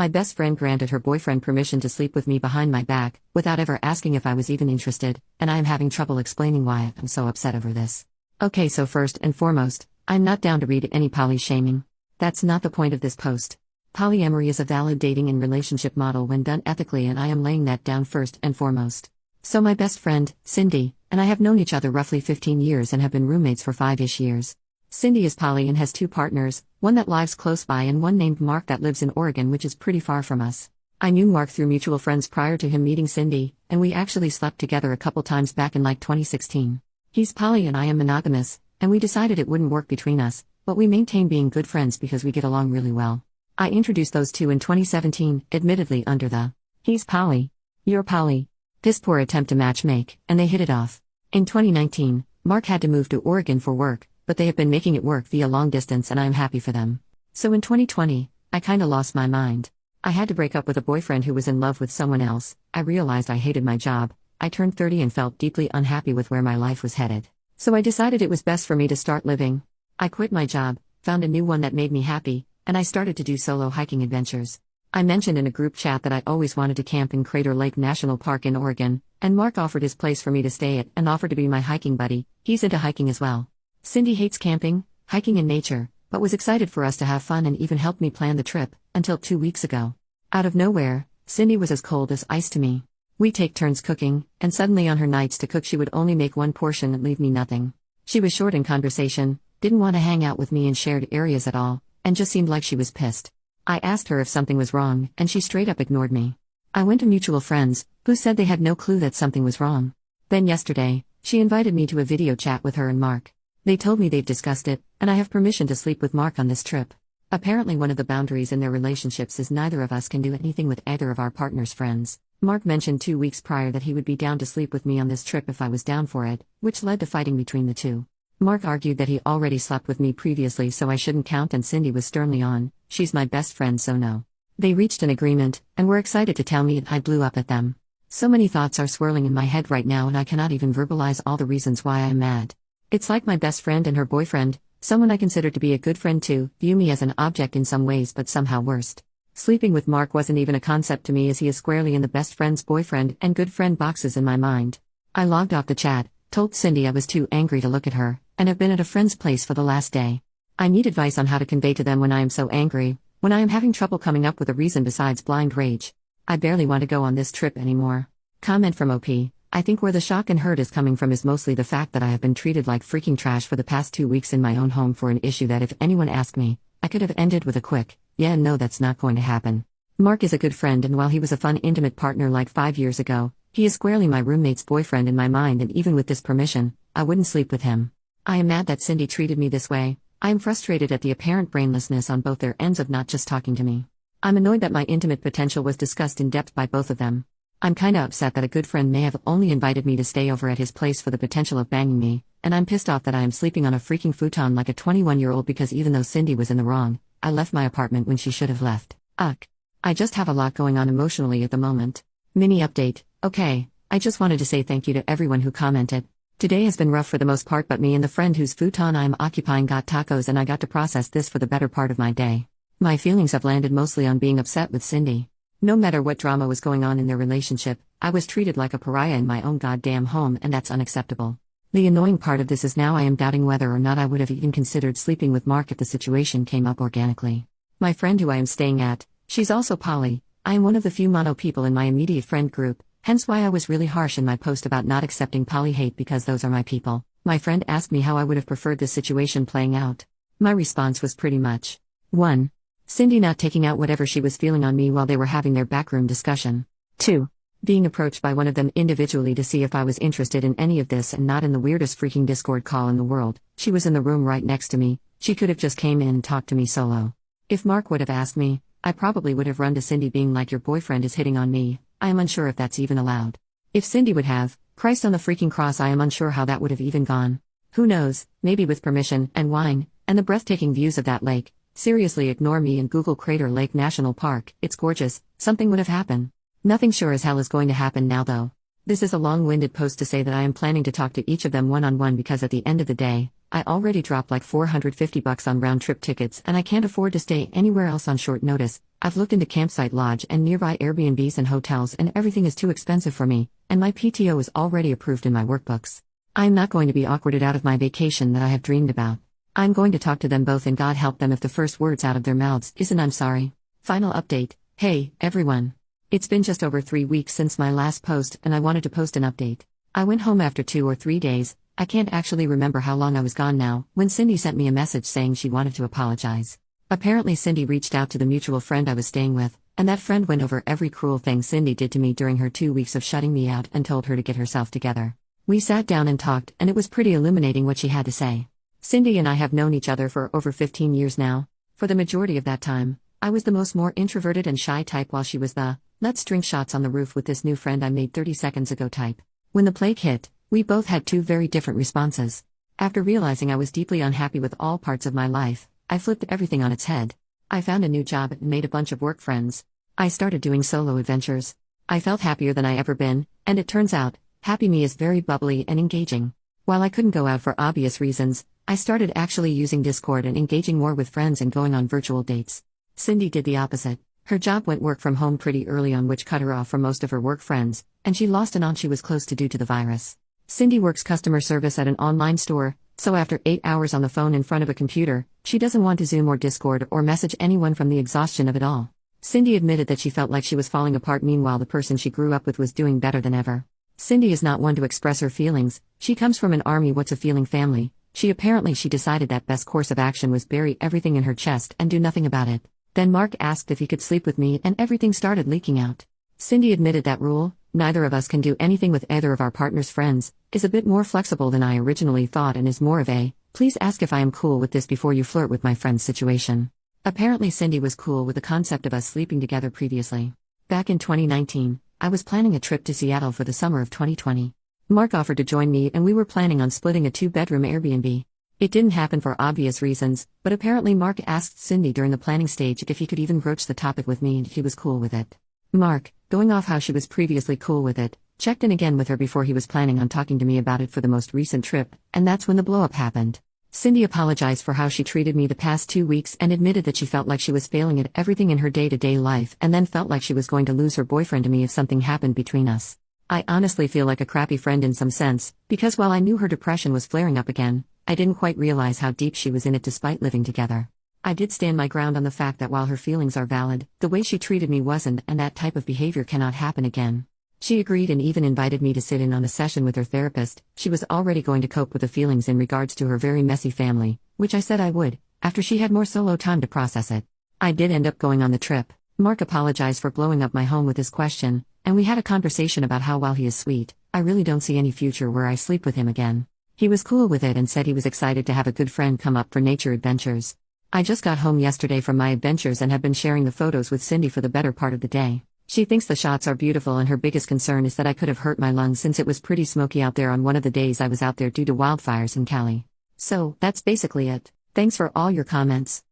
My best friend granted her boyfriend permission to sleep with me behind my back, without ever asking if I was even interested, and I am having trouble explaining why I'm so upset over this. Okay, so first and foremost, I'm not down to read any poly shaming. That's not the point of this post. Polyamory is a valid dating and relationship model when done ethically, and I am laying that down first and foremost. So my best friend, Cindy, and I have known each other roughly 15 years and have been roommates for 5-ish years. Cindy is poly and has 2 partners, one that lives close by and one named Mark that lives in Oregon, which is pretty far from us. I knew Mark through mutual friends prior to him meeting Cindy, and we actually slept together a couple times back in like 2016. He's poly and I am monogamous, and we decided it wouldn't work between us, but we maintain being good friends because we get along really well. I introduced those two in 2017, admittedly under the "he's poly, you're poly" piss poor attempt to matchmake, and they hit it off. In 2019, Mark had to move to Oregon for work, but they have been making it work via long distance and I am happy for them. So in 2020, I kinda lost my mind. I had to break up with a boyfriend who was in love with someone else. I realized I hated my job. I turned 30 and felt deeply unhappy with where my life was headed. So I decided it was best for me to start living. I quit my job, found a new one that made me happy, and I started to do solo hiking adventures. I mentioned in a group chat that I always wanted to camp in Crater Lake National Park in Oregon, and Mark offered his place for me to stay at and offered to be my hiking buddy. He's into hiking as well. Cindy hates camping, hiking and nature, but was excited for us to have fun and even helped me plan the trip, until 2 weeks ago. Out of nowhere, Cindy was as cold as ice to me. We take turns cooking, and suddenly on her nights to cook she would only make one portion and leave me nothing. She was short in conversation, didn't want to hang out with me in shared areas at all, and just seemed like she was pissed. I asked her if something was wrong, and she straight up ignored me. I went to mutual friends, who said they had no clue that something was wrong. Then yesterday, she invited me to a video chat with her and Mark. They told me they've discussed it, and I have permission to sleep with Mark on this trip. Apparently one of the boundaries in their relationships is neither of us can do anything with either of our partner's friends. Mark mentioned 2 weeks prior that he would be down to sleep with me on this trip if I was down for it, which led to fighting between the two. Mark argued that he already slept with me previously so I shouldn't count, and Cindy was sternly on, "She's my best friend so no." They reached an agreement, and were excited to tell me, and I blew up at them. So many thoughts are swirling in my head right now and I cannot even verbalize all the reasons why I'm mad. It's like my best friend and her boyfriend, someone I consider to be a good friend too, view me as an object in some ways but somehow worst. Sleeping with Mark wasn't even a concept to me as he is squarely in the best friend's boyfriend and good friend boxes in my mind. I logged off the chat, told Cindy I was too angry to look at her, and have been at a friend's place for the last day. I need advice on how to convey to them when I am so angry, when I am having trouble coming up with a reason besides blind rage. I barely want to go on this trip anymore. Comment from OP. I think where the shock and hurt is coming from is mostly the fact that I have been treated like freaking trash for the past 2 weeks in my own home for an issue that if anyone asked me, I could have ended with a quick, yeah and no, that's not going to happen. Mark is a good friend, and while he was a fun intimate partner like 5 years ago, he is squarely my roommate's boyfriend in my mind, and even with this permission, I wouldn't sleep with him. I am mad that Cindy treated me this way. I am frustrated at the apparent brainlessness on both their ends of not just talking to me. I'm annoyed that my intimate potential was discussed in depth by both of them. I'm kinda upset that a good friend may have only invited me to stay over at his place for the potential of banging me, and I'm pissed off that I am sleeping on a freaking futon like a 21-year-old because even though Cindy was in the wrong, I left my apartment when she should have left. Ugh. I just have a lot going on emotionally at the moment. Mini update. Okay, I just wanted to say thank you to everyone who commented. Today has been rough for the most part, but me and the friend whose futon I'm occupying got tacos and I got to process this for the better part of my day. My feelings have landed mostly on being upset with Cindy. No matter what drama was going on in their relationship, I was treated like a pariah in my own goddamn home, and that's unacceptable. The annoying part of this is now I am doubting whether or not I would have even considered sleeping with Mark if the situation came up organically. My friend who I am staying at, she's also poly. I am one of the few mono people in my immediate friend group, hence why I was really harsh in my post about not accepting poly hate because those are my people. My friend asked me how I would have preferred this situation playing out. My response was pretty much 1. Cindy not taking out whatever she was feeling on me while they were having their backroom discussion. 2. Being approached by one of them individually to see if I was interested in any of this and not in the weirdest freaking Discord call in the world. She was in the room right next to me, she could have just came in and talked to me solo. If Mark would have asked me, I probably would have run to Cindy being like, "Your boyfriend is hitting on me." I am unsure if that's even allowed. If Cindy would have, Christ on the freaking cross, I am unsure how that would have even gone. Who knows, maybe with permission, and wine, and the breathtaking views of that lake. Seriously, ignore me and Google Crater Lake National Park, it's gorgeous, something would have happened. Nothing sure as hell is going to happen now though. This is a long-winded post to say that I am planning to talk to each of them one-on-one because at the end of the day, I already dropped like $450 on round-trip tickets and I can't afford to stay anywhere else on short notice, I've looked into campsite lodge and nearby Airbnbs and hotels, and everything is too expensive for me, and my PTO is already approved in my workbooks. I am not going to be awkwarded out of my vacation that I have dreamed about. I'm going to talk to them both, and God help them if the first words out of their mouths isn't "I'm sorry." Final update. Hey, everyone. It's been just over 3 weeks since my last post, and I wanted to post an update. I went home after 2 or 3 days. I can't actually remember how long I was gone now, when Cindy sent me a message saying she wanted to apologize. Apparently Cindy reached out to the mutual friend I was staying with, and that friend went over every cruel thing Cindy did to me during her 2 weeks of shutting me out and told her to get herself together. We sat down and talked, and it was pretty illuminating what she had to say. Cindy and I have known each other for over 15 years now. For the majority of that time, I was the more introverted and shy type, while she was the "let's drink shots on the roof with this new friend I made 30 seconds ago" type. When the plague hit, we both had 2 very different responses. After realizing I was deeply unhappy with all parts of my life, I flipped everything on its head. I found a new job and made a bunch of work friends. I started doing solo adventures. I felt happier than I ever been, and it turns out, happy me is very bubbly and engaging. While I couldn't go out for obvious reasons, I started actually using Discord and engaging more with friends and going on virtual dates. Cindy did the opposite. Her job went work from home pretty early on, which cut her off from most of her work friends, and she lost an aunt she was close to due to the virus. Cindy works customer service at an online store, so after 8 hours on the phone in front of a computer, she doesn't want to Zoom or Discord or message anyone from the exhaustion of it all. Cindy admitted that she felt like she was falling apart, meanwhile the person she grew up with was doing better than ever. Cindy is not one to express her feelings. She comes from an army what's a feeling family. She decided that best course of action was bury everything in her chest and do nothing about it. Then Mark asked if he could sleep with me, and everything started leaking out. Cindy admitted that rule, "neither of us can do anything with either of our partner's friends," is a bit more flexible than I originally thought, and is more of a "please ask if I am cool with this before you flirt with my friend's" situation. Apparently Cindy was cool with the concept of us sleeping together previously. Back in 2019, I was planning a trip to Seattle for the summer of 2020. Mark offered to join me, and we were planning on splitting a 2-bedroom Airbnb. It didn't happen for obvious reasons, but apparently Mark asked Cindy during the planning stage if he could even broach the topic with me, and he was cool with it. Mark, going off how she was previously cool with it, checked in again with her before he was planning on talking to me about it for the most recent trip, and that's when the blow-up happened. Cindy apologized for how she treated me the past 2 weeks and admitted that she felt like she was failing at everything in her day-to-day life, and then felt like she was going to lose her boyfriend to me if something happened between us. I honestly feel like a crappy friend in some sense, because while I knew her depression was flaring up again, I didn't quite realize how deep she was in it despite living together. I did stand my ground on the fact that while her feelings are valid, the way she treated me wasn't, and that type of behavior cannot happen again. She agreed and even invited me to sit in on a session with her therapist. She was already going to cope with the feelings in regards to her very messy family, which I said I would, after she had more solo time to process it. I did end up going on the trip. Mark apologized for blowing up my home with his question, and we had a conversation about how while he is sweet, I really don't see any future where I sleep with him again. He was cool with it and said he was excited to have a good friend come up for nature adventures. I just got home yesterday from my adventures and have been sharing the photos with Cindy for the better part of the day. She thinks the shots are beautiful, and her biggest concern is that I could have hurt my lungs since it was pretty smoky out there on one of the days I was out there due to wildfires in Cali. So, that's basically it. Thanks for all your comments.